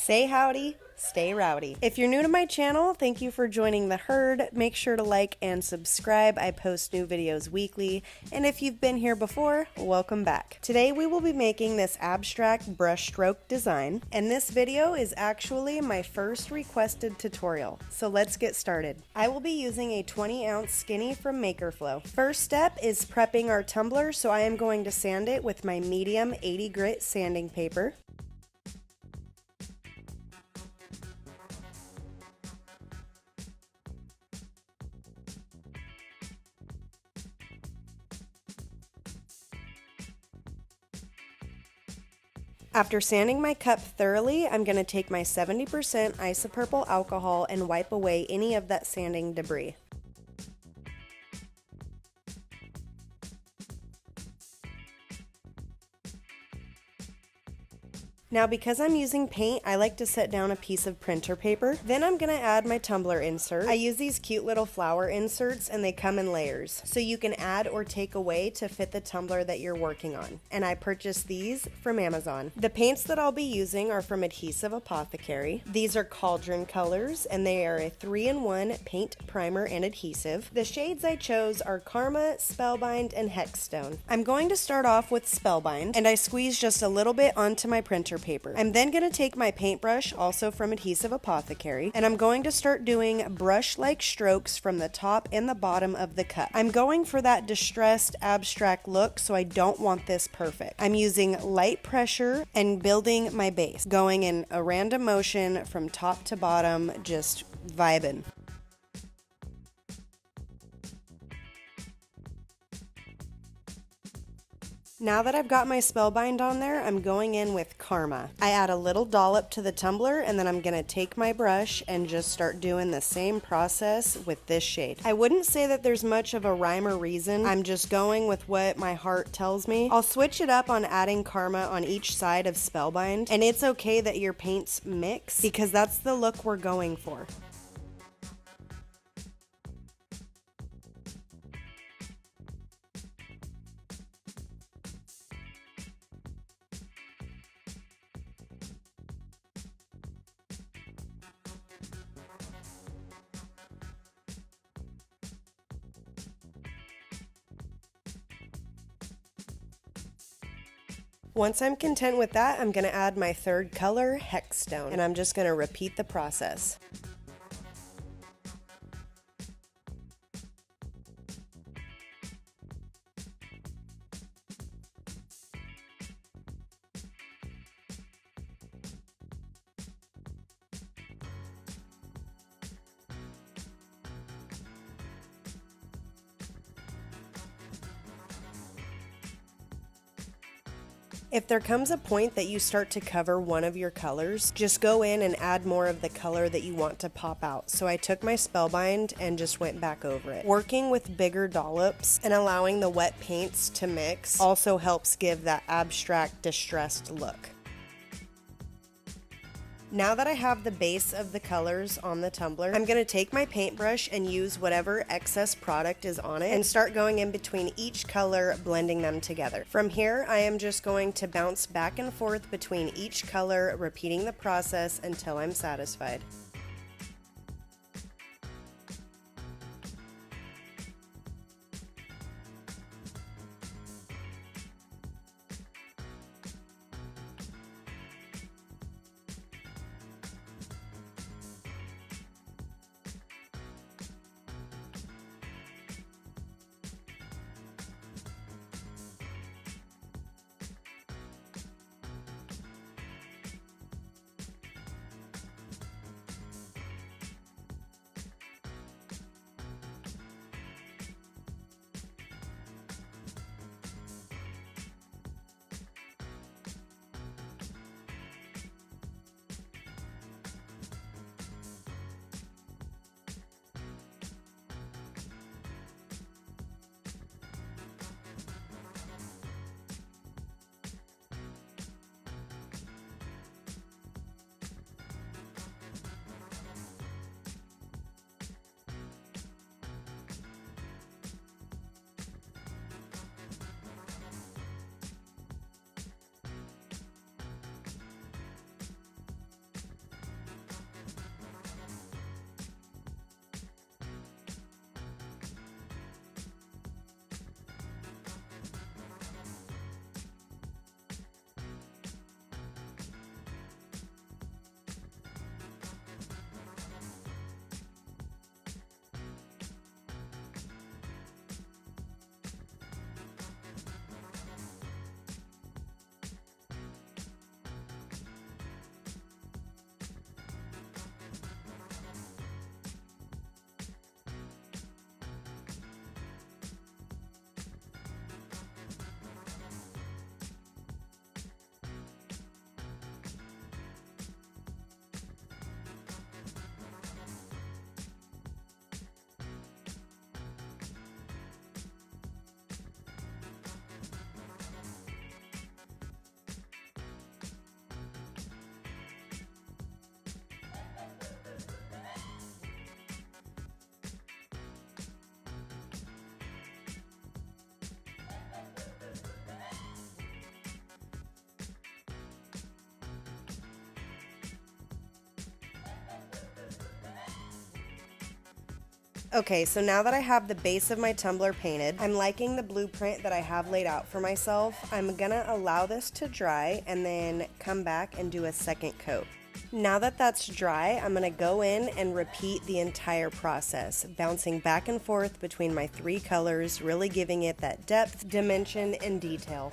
Say howdy, stay rowdy. If you're new to my channel, thank you for joining the herd. Make sure to like and subscribe. I post new videos weekly. And if you've been here before, welcome back. Today we will be making this abstract brushstroke design. And this video is actually my first requested tutorial. So let's get started. I will be using a 20-ounce skinny from Makerflow. First step is prepping our tumbler. So I am going to sand it with my medium 80 grit sanding paper. After sanding my cup thoroughly, I'm going to take my 70% isopropyl alcohol and wipe away any of that sanding debris. Now because I'm using paint, I like to set down a piece of printer paper. Then I'm going to add my tumbler insert. I use these cute little flower inserts and they come in layers. So you can add or take away to fit the tumbler that you're working on. And I purchased these from Amazon. The paints that I'll be using are from Adhesive Apothecary. These are Cauldron Colors and they are a 3-in-1 paint, primer, and adhesive. The shades I chose are Karma, Spellbind, and Hexstone. I'm going to start off with Spellbind and I squeeze just a little bit onto my printer paper. I'm then going to take my paintbrush, also from Adhesive Apothecary, and I'm going to start doing brush-like strokes from the top and the bottom of the cup. I'm going for that distressed abstract look, so I don't want this perfect. I'm using light pressure and building my base, going in a random motion from top to bottom, just vibing. Now that I've got my Spellbind on there, I'm going in with Karma. I add a little dollop to the tumbler and then I'm going to take my brush and just start doing the same process with this shade. I wouldn't say that there's much of a rhyme or reason. I'm just going with what my heart tells me. I'll switch it up on adding Karma on each side of Spellbind, and it's okay that your paints mix because that's the look we're going for. Once I'm content with that, I'm going to add my third color, Hexstone, and I'm just going to repeat the process. If there comes a point that you start to cover one of your colors, just go in and add more of the color that you want to pop out. So I took my Spellbind and just went back over it. Working with bigger dollops and allowing the wet paints to mix also helps give that abstract, distressed look. Now that I have the base of the colors on the tumbler, I'm going to take my paintbrush and use whatever excess product is on it and start going in between each color, blending them together. From here, I am just going to bounce back and forth between each color, repeating the process until I'm satisfied. Okay, so now that I have the base of my tumbler painted, I'm liking the blueprint that I have laid out for myself. I'm gonna allow this to dry and then come back and do a second coat. Now that that's dry, I'm gonna go in and repeat the entire process, bouncing back and forth between my 3 colors, really giving it that depth, dimension, and detail.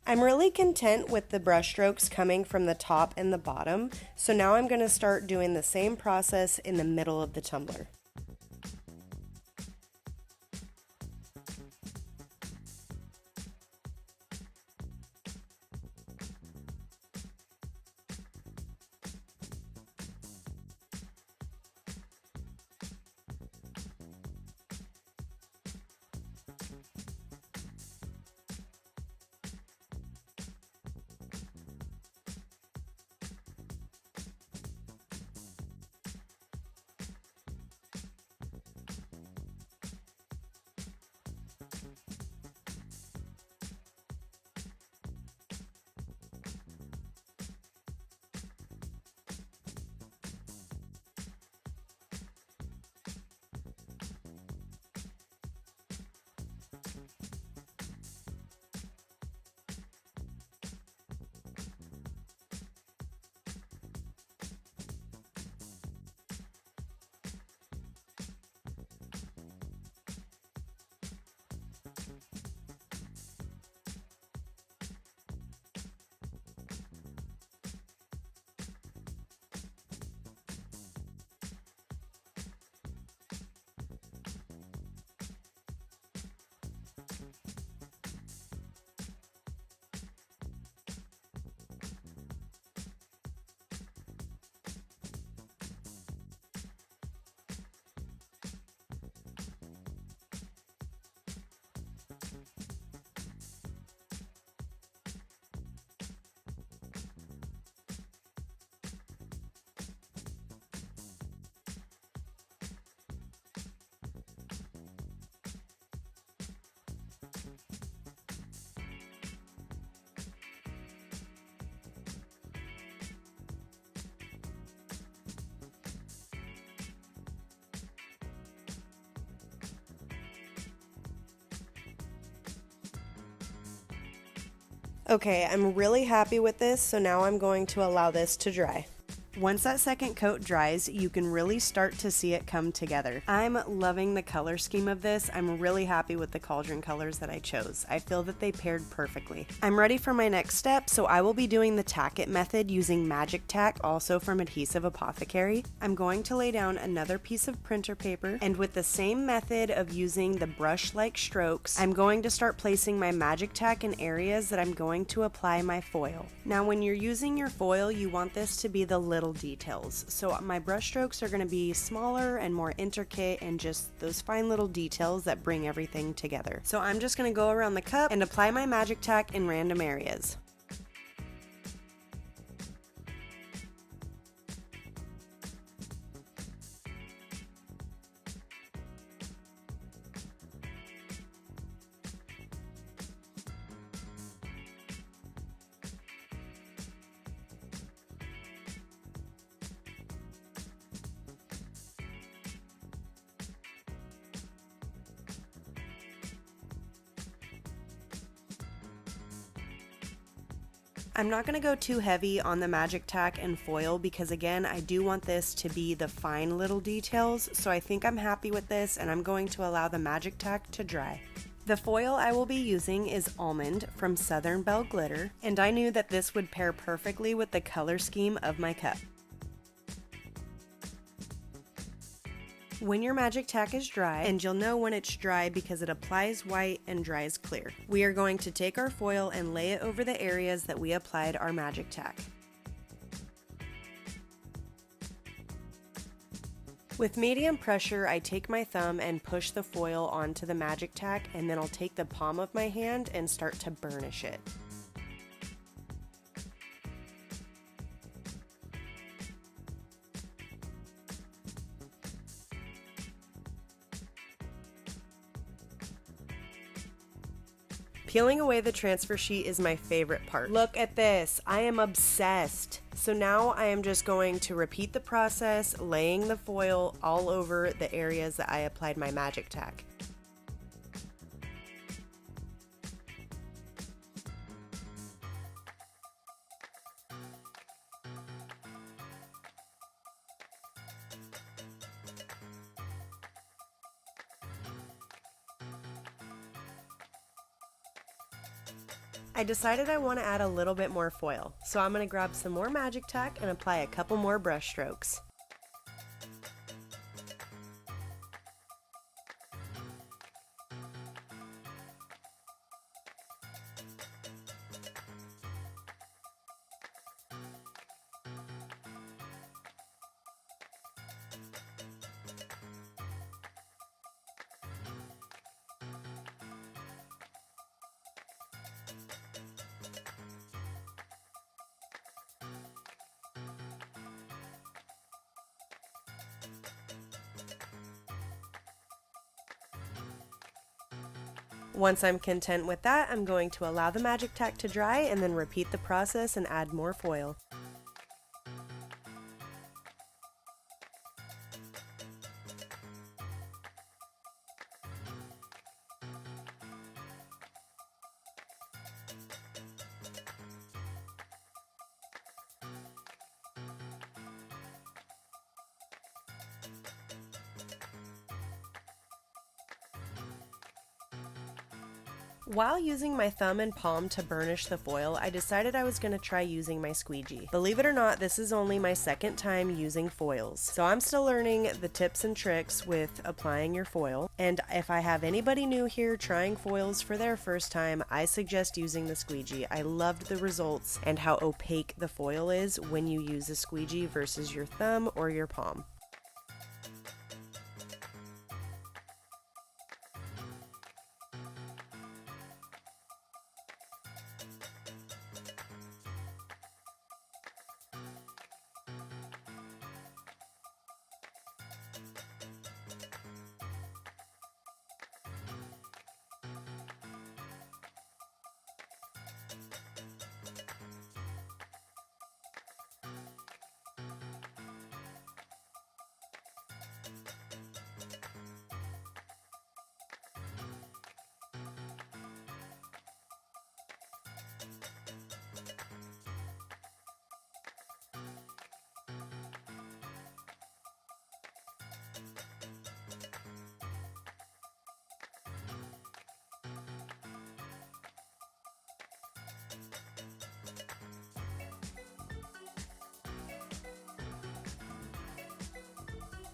I'm really content with the brush strokes coming from the top and the bottom, so now I'm going to start doing the same process in the middle of the tumbler. Okay, I'm really happy with this, so now I'm going to allow this to dry. Once that second coat dries, you can really start to see it come together. I'm loving the color scheme of this. I'm really happy with the Cauldron colors that I chose. I feel that they paired perfectly. I'm ready for my next step, so I will be doing the tack it method using Magick tack, also from Adhesive Apothecary. I'm going to lay down another piece of printer paper, and with the same method of using the brush-like strokes, I'm going to start placing my Magick tack in areas that I'm going to apply my foil. Now, when you're using your foil, you want this to be the little details. So my brush strokes are going to be smaller and more intricate and just those fine little details that bring everything together. So I'm just going to go around the cup and apply my Magick tack in random areas. I'm not going to go too heavy on the Magick tack and foil because again, I do want this to be the fine little details, so I think I'm happy with this and I'm going to allow the Magick tack to dry. The foil I will be using is Almond from Southern Belle Glitter, and I knew that this would pair perfectly with the color scheme of my cup. When your Magick tack is dry, and you'll know when it's dry because it applies white and dries clear, we are going to take our foil and lay it over the areas that we applied our Magick tack. With medium pressure, I take my thumb and push the foil onto the Magick tack, and then I'll take the palm of my hand and start to burnish it. Peeling away the transfer sheet is my favorite part. Look at this, I am obsessed. So now I am just going to repeat the process, laying the foil all over the areas that I applied my Magick tack. I decided I want to add a little bit more foil, so I'm going to grab some more Magick tack and apply a couple more brush strokes. Once I'm content with that, I'm going to allow the Magick tack to dry and then repeat the process and add more foil. While using my thumb and palm to burnish the foil, I decided I was going to try using my squeegee. Believe it or not, this is only my second time using foils. So I'm still learning the tips and tricks with applying your foil. And if I have anybody new here trying foils for their first time, I suggest using the squeegee. I loved the results and how opaque the foil is when you use a squeegee versus your thumb or your palm.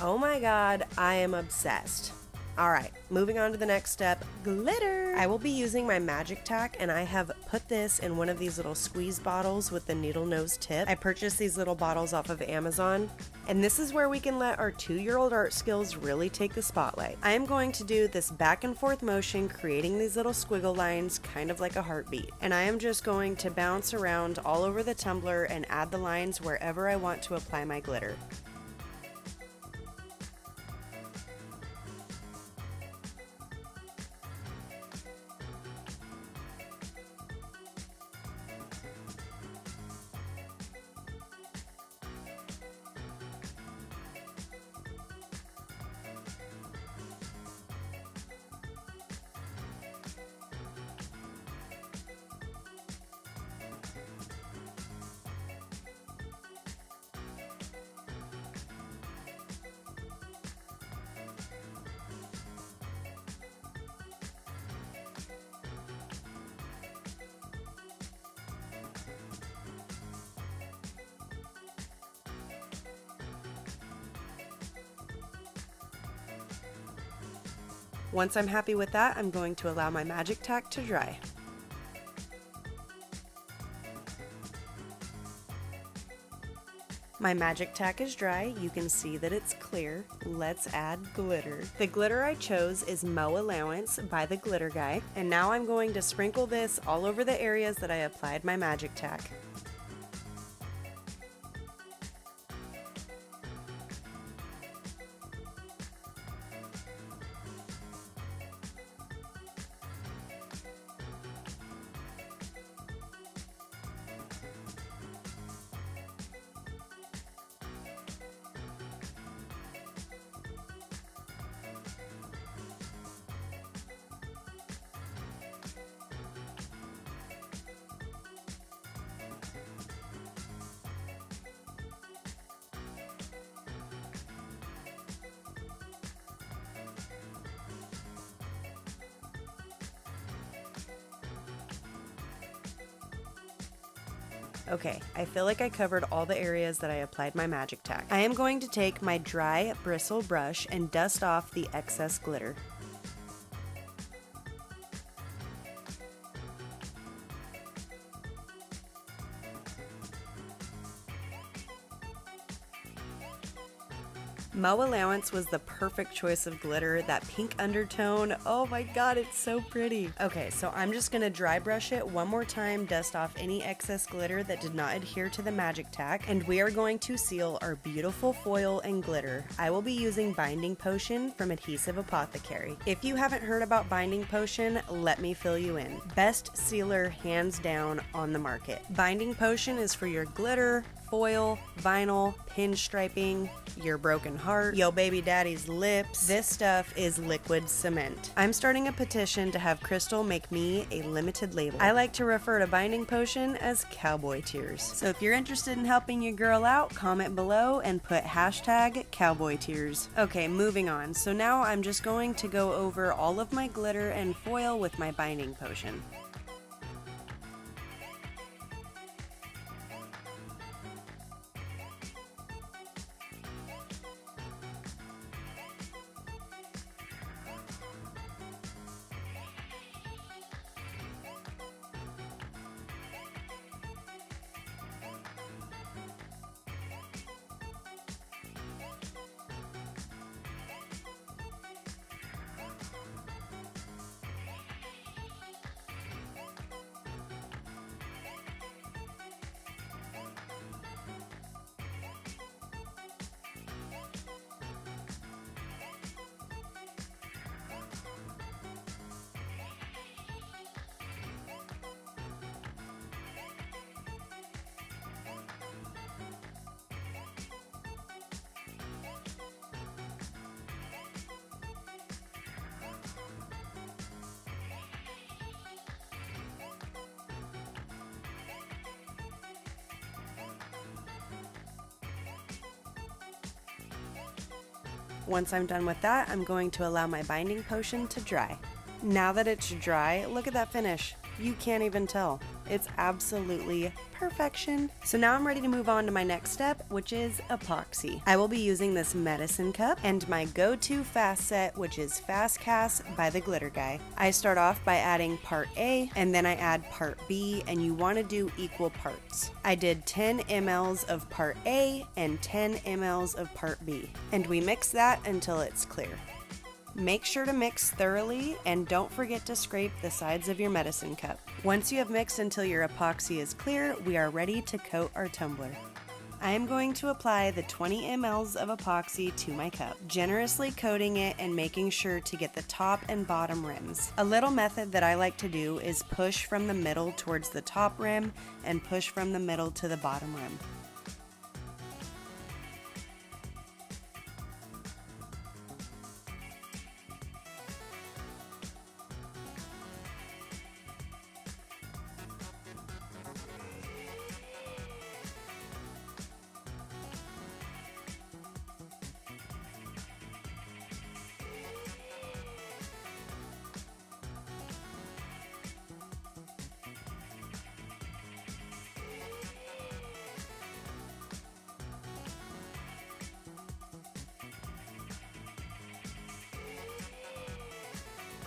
Oh my god, I am obsessed. Alright, moving on to the next step, glitter! I will be using my Magick Tack, and I have put this in one of these little squeeze bottles with the needle nose tip. I purchased these little bottles off of Amazon, and this is where we can let our 2-year-old art skills really take the spotlight. I am going to do this back and forth motion, creating these little squiggle lines, kind of like a heartbeat. And I am just going to bounce around all over the tumbler and add the lines wherever I want to apply my glitter. Once I'm happy with that, I'm going to allow my Magick Tack to dry. My Magick Tack is dry. You can see that it's clear. Let's add glitter. The glitter I chose is Mo Allowance by the Glitter Guy, and now I'm going to sprinkle this all over the areas that I applied my Magick Tack. Okay, I feel like I covered all the areas that I applied my Magick Tack. I am going to take my dry bristle brush and dust off the excess glitter. Mo Allowance was the perfect choice of glitter. That pink undertone, oh my god, it's so pretty. Okay, so I'm just gonna dry brush it one more time, dust off any excess glitter that did not adhere to the Magick Tack, and we are going to seal our beautiful foil and glitter. I will be using Binding Potion from Adhesive Apothecary. If you haven't heard about Binding Potion, let me fill you in. Best sealer hands down on the market. Binding Potion is for your glitter, foil, vinyl, pinstriping, your broken heart, yo baby daddy's lips. This stuff is liquid cement. I'm starting a petition to have Crystal make me a limited label. I like to refer to Binding Potion as cowboy tears. So if you're interested in helping your girl out, comment below and put hashtag cowboy tears. Okay, moving on. So now I'm just going to go over all of my glitter and foil with my Binding Potion. Once I'm done with that, I'm going to allow my Binding Potion to dry. Now that it's dry, look at that finish. You can't even tell. It's absolutely perfection. So now I'm ready to move on to my next step, which is epoxy. I will be using this medicine cup and my go-to fast set, which is Fast Cast by the Glitter Guy. I start off by adding part A and then I add part B, and you want to do equal parts. I did 10 mLs of part A and 10 mLs of part B, and we mix that until it's clear. Make sure to mix thoroughly and don't forget to scrape the sides of your medicine cup. Once you have mixed until your epoxy is clear, we are ready to coat our tumbler. I am going to apply the 20 mLs of epoxy to my cup, generously coating it and making sure to get the top and bottom rims. A little method that I like to do is push from the middle towards the top rim and push from the middle to the bottom rim.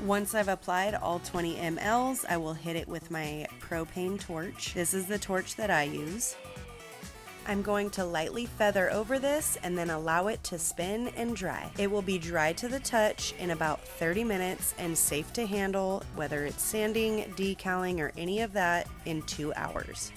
Once I've applied all 20 mLs, I will hit it with my propane torch. This is the torch that I use. I'm going to lightly feather over this and then allow it to spin and dry. It will be dry to the touch in about 30 minutes and safe to handle, whether it's sanding, decaling, or any of that, in 2 hours.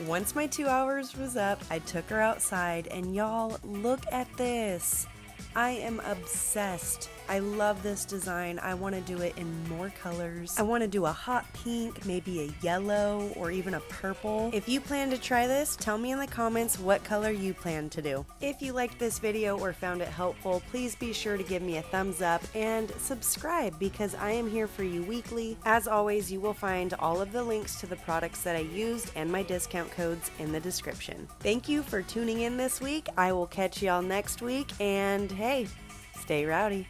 Once my 2 hours was up, I took her outside and y'all, look at this. I am obsessed. I love this design. I want to do it in more colors. I want to do a hot pink, maybe a yellow, or even a purple. If you plan to try this, tell me in the comments what color you plan to do. If you liked this video or found it helpful, please be sure to give me a thumbs up and subscribe, because I am here for you weekly. As always, you will find all of the links to the products that I used and my discount codes in the description. Thank you for tuning in this week. I will catch y'all next week, and hey, stay rowdy.